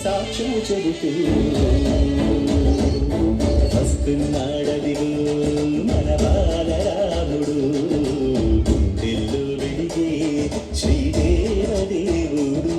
సాక్ష్యము చెబుతూ వస్తున్నాడదిగో మన బాలరాముడు గుండెల్లో వెలిగే శ్రీదేవదేవుడు.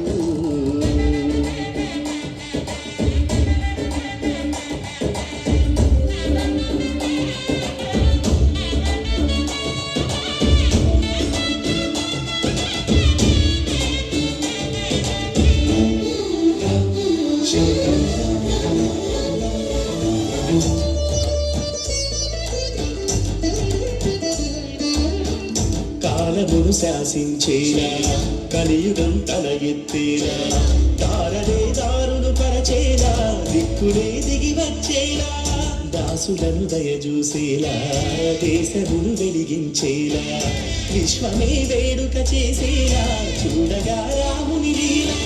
కాలమును శాసించేలా కలియుగం తల ఎత్తేలా దారలే దారులు పరచేలా దిక్కులే దిగి వచ్చేలా దాసులను దయచూసేలా దేశమును వెలిగించేలా విశ్వమే వేడుక చేసేలా చూడగా రాముని లీలా.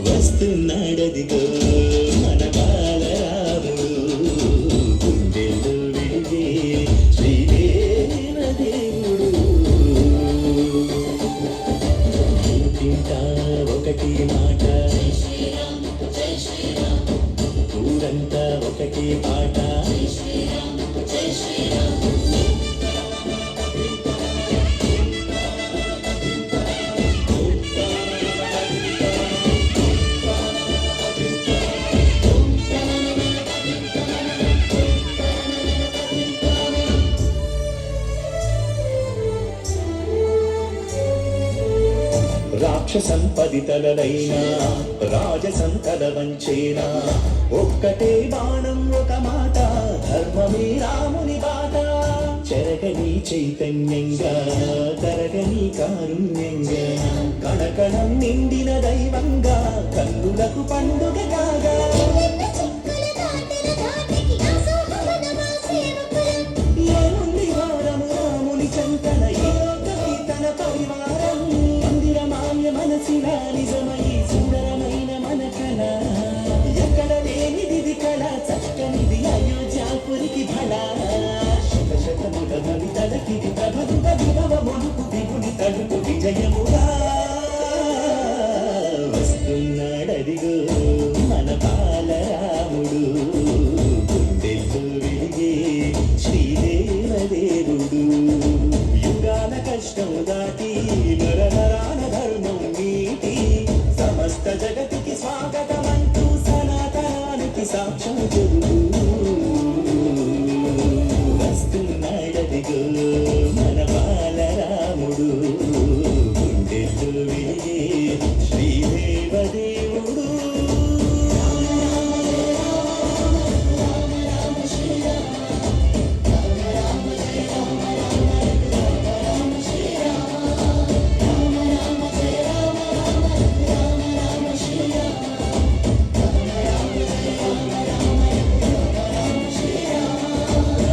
వస్తున్నాడదిగో మన బాలరాముడు గుండెల్లో వెలిగే శ్రీదేవదేవుడు. ఇంటింటా ఒకటి మాట ఊరంతా ఒకటి పాట రాక్షసంపదితలైనా రాజసంతల వంచేనా ఒక్కటే బాణం ఒక మాట ధర్మమే రాముని బాట. చెరగని చైతన్యంగా తరగని కారుణ్యంగా కణకణం నిండిన దైవంగా కన్నులకు పండు